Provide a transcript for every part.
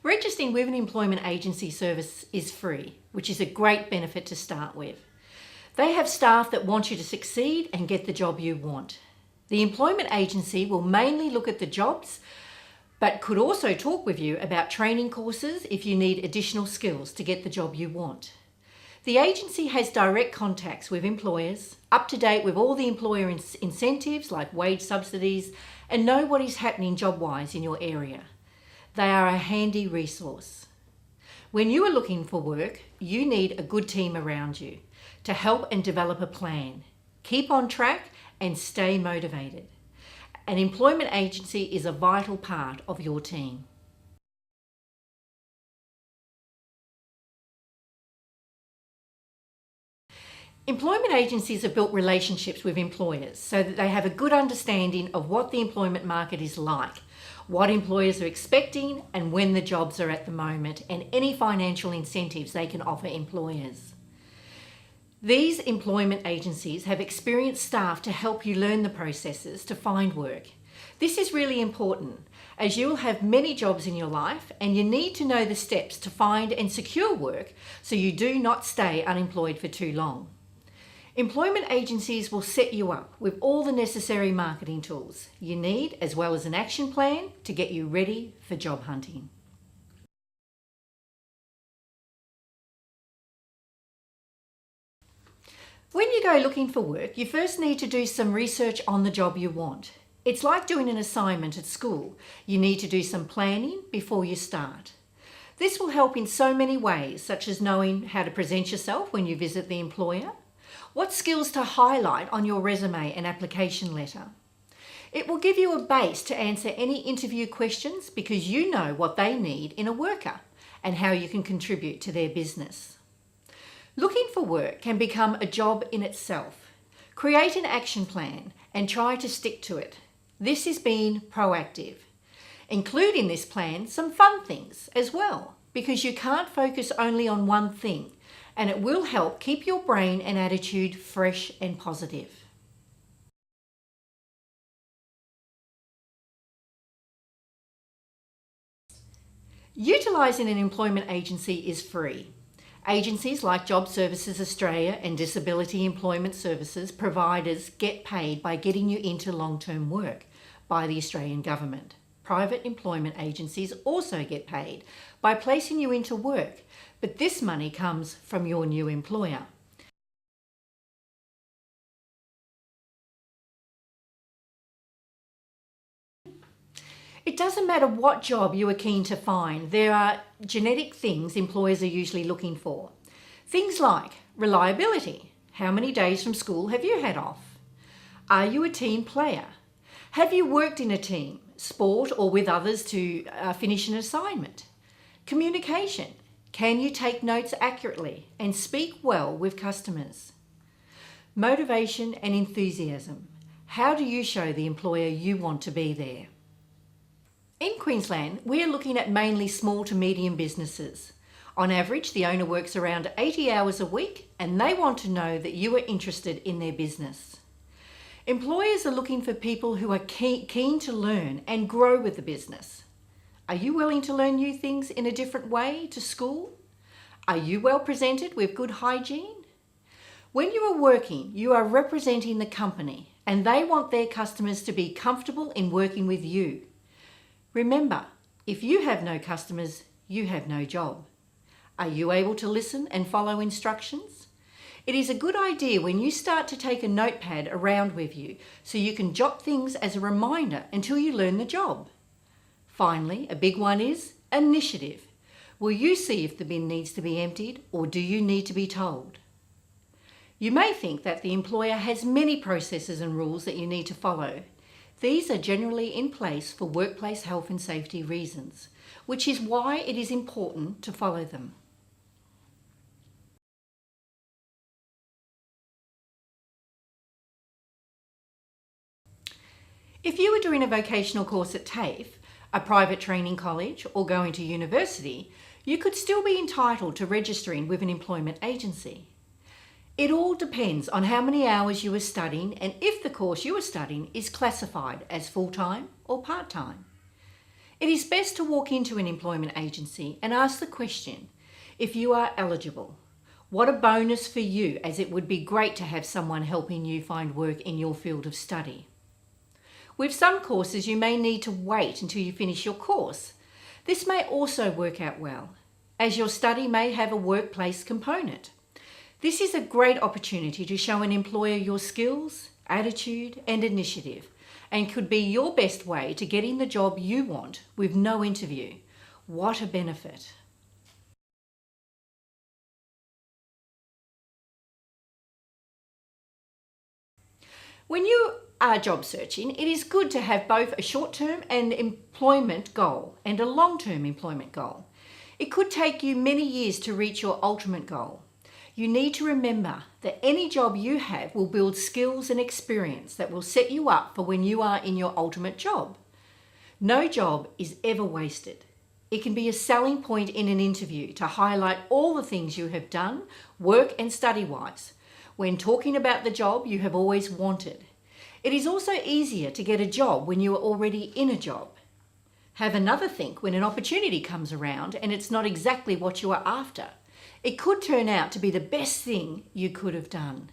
Registering with an employment agency service is free, which is a great benefit to start with. They have staff that want you to succeed and get the job you want. The employment agency will mainly look at the jobs, but could also talk with you about training courses if you need additional skills to get the job you want. The agency has direct contacts with employers, up to date with all the employer incentives like wage subsidies, and know what is happening job-wise in your area. They are a handy resource. When you are looking for work, you need a good team around you to help and develop a plan. Keep on track and stay motivated. An employment agency is a vital part of your team. Employment agencies have built relationships with employers so that they have a good understanding of what the employment market is like, what employers are expecting and when the jobs are at the moment, and any financial incentives they can offer employers. These employment agencies have experienced staff to help you learn the processes to find work. This is really important as you will have many jobs in your life and you need to know the steps to find and secure work so you do not stay unemployed for too long. Employment agencies will set you up with all the necessary marketing tools you need, as well as an action plan to get you ready for job hunting. When you go looking for work, you first need to do some research on the job you want. It's like doing an assignment at school. You need to do some planning before you start. This will help in so many ways, such as knowing how to present yourself when you visit the employer, what skills to highlight on your resume and application letter. It will give you a base to answer any interview questions because you know what they need in a worker and how you can contribute to their business. Looking for work can become a job in itself. Create an action plan and try to stick to it. This is being proactive. Include in this plan some fun things as well, because you can't focus only on one thing, and it will help keep your brain and attitude fresh and positive. Utilising an employment agency is free. Agencies like Job Services Australia and Disability Employment Services providers get paid by getting you into long-term work by the Australian Government. Private employment agencies also get paid by placing you into work, but this money comes from your new employer. It doesn't matter what job you are keen to find, there are genetic things employers are usually looking for. Things like reliability. How many days from school have you had off? Are you a team player? Have you worked in a team, sport or with others to finish an assignment? Communication. Can you take notes accurately and speak well with customers? Motivation and enthusiasm. How do you show the employer you want to be there? In Queensland, we are looking at mainly small to medium businesses. On average, the owner works around 80 hours a week and they want to know that you are interested in their business. Employers are looking for people who are keen to learn and grow with the business. Are you willing to learn new things in a different way to school? Are you well presented with good hygiene? When you are working, you are representing the company and they want their customers to be comfortable in working with you. Remember, if you have no customers, you have no job. Are you able to listen and follow instructions? It is a good idea when you start to take a notepad around with you so you can jot things as a reminder until you learn the job. Finally, a big one is initiative. Will you see if the bin needs to be emptied or do you need to be told? You may think that the employer has many processes and rules that you need to follow. These are generally in place for workplace health and safety reasons, which is why it is important to follow them. If you were doing a vocational course at TAFE, a private training college, or going to university, you could still be entitled to registering with an employment agency. It all depends on how many hours you are studying and if the course you are studying is classified as full-time or part-time. It is best to walk into an employment agency and ask the question, if you are eligible, what a bonus for you, as it would be great to have someone helping you find work in your field of study. With some courses, you may need to wait until you finish your course. This may also work out well, as your study may have a workplace component. This is a great opportunity to show an employer your skills, attitude, and initiative, and could be your best way to getting the job you want with no interview. What a benefit! When you are job searching, it is good to have both a short-term and employment goal and a long-term employment goal. It could take you many years to reach your ultimate goal. You need to remember that any job you have will build skills and experience that will set you up for when you are in your ultimate job. No job is ever wasted. It can be a selling point in an interview to highlight all the things you have done, work and study-wise, when talking about the job you have always wanted. It is also easier to get a job when you are already in a job. Have another think when an opportunity comes around and it's not exactly what you are after. It could turn out to be the best thing you could have done.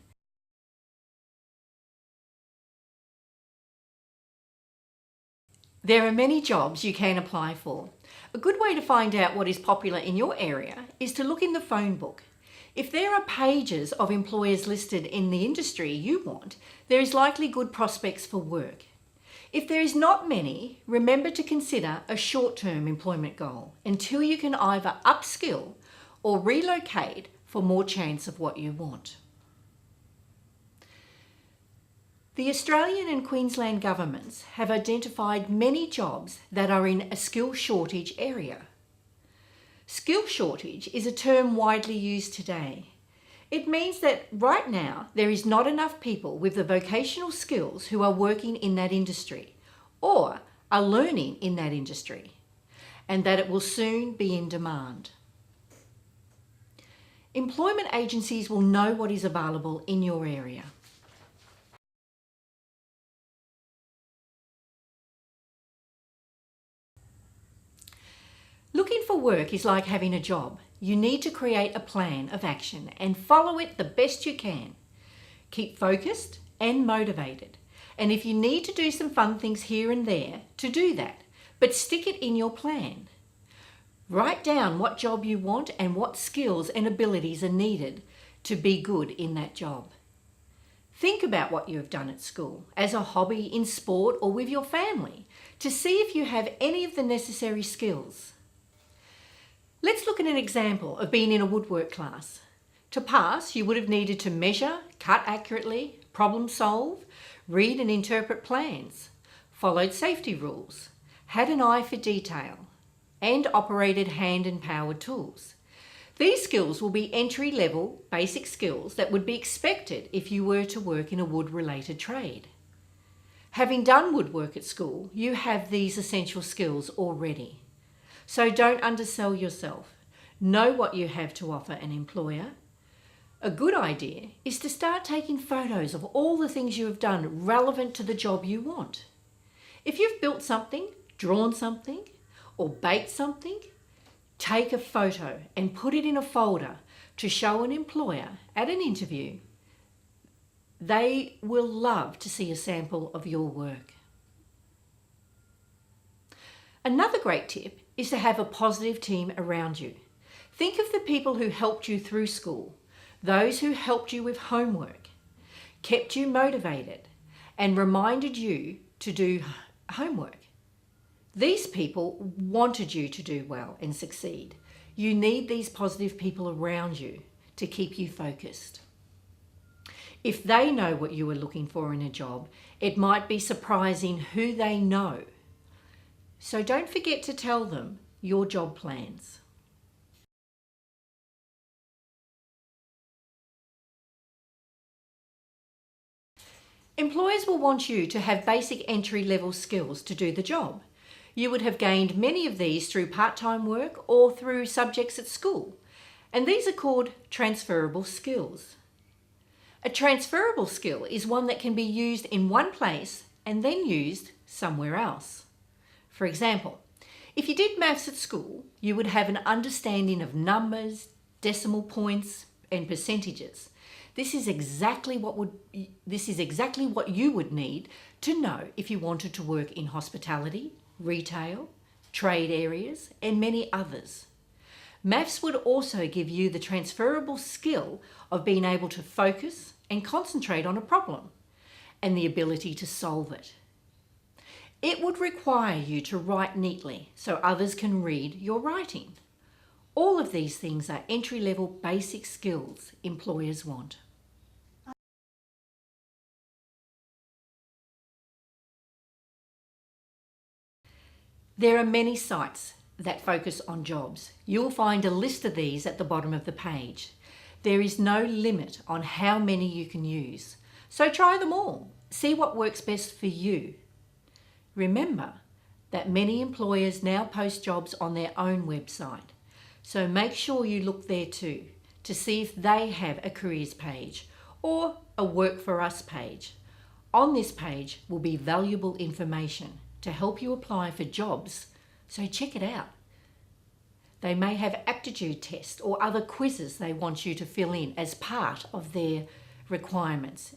There are many jobs you can apply for. A good way to find out what is popular in your area is to look in the phone book. If there are pages of employers listed in the industry you want, there is likely good prospects for work. If there is not many, remember to consider a short-term employment goal until you can either upskill or relocate for more chance of what you want. The Australian and Queensland governments have identified many jobs that are in a skill shortage area. Skill shortage is a term widely used today. It means that right now there is not enough people with the vocational skills who are working in that industry or are learning in that industry, and that it will soon be in demand. Employment agencies will know what is available in your area. Looking for work is like having a job. You need to create a plan of action and follow it the best you can. Keep focused and motivated. And if you need to do some fun things here and there, to do that, but stick it in your plan. Write down what job you want and what skills and abilities are needed to be good in that job. Think about what you have done at school, as a hobby, in sport or with your family, to see if you have any of the necessary skills. Let's look at an example of being in a woodwork class. To pass, you would have needed to measure, cut accurately, problem solve, read and interpret plans, followed safety rules, had an eye for detail, and operated hand and power tools. These skills will be entry-level basic skills that would be expected if you were to work in a wood-related trade. Having done woodwork at school, you have these essential skills already. So don't undersell yourself. Know what you have to offer an employer. A good idea is to start taking photos of all the things you have done relevant to the job you want. If you've built something, drawn something, or baked something, take a photo and put it in a folder to show an employer at an interview. They will love to see a sample of your work. Another great tip is to have a positive team around you. Think of the people who helped you through school, those who helped you with homework, kept you motivated, and reminded you to do homework. These people wanted you to do well and succeed. You need these positive people around you to keep you focused. If they know what you are looking for in a job, it might be surprising who they know. So don't forget to tell them your job plans. Employers will want you to have basic entry-level skills to do the job. You would have gained many of these through part-time work or through subjects at school, and these are called transferable skills. A transferable skill is one that can be used in one place and then used somewhere else. For example, If you did maths at school, you would have an understanding of numbers, decimal points, and percentages. This is exactly what you would need to know if you wanted to work in hospitality, retail, trade areas, and many others. Maths would also give you the transferable skill of being able to focus and concentrate on a problem and the ability to solve it. It would require you to write neatly so others can read your writing. All of these things are entry-level basic skills employers want. There are many sites that focus on jobs. You'll find a list of these at the bottom of the page. There is no limit on how many you can use, so try them all. See what works best for you. Remember that many employers now post jobs on their own website, so make sure you look there too to see if they have a careers page or a work for us page. On this page will be valuable information to help you apply for jobs, so check it out. They may have aptitude tests or other quizzes they want you to fill in as part of their requirements,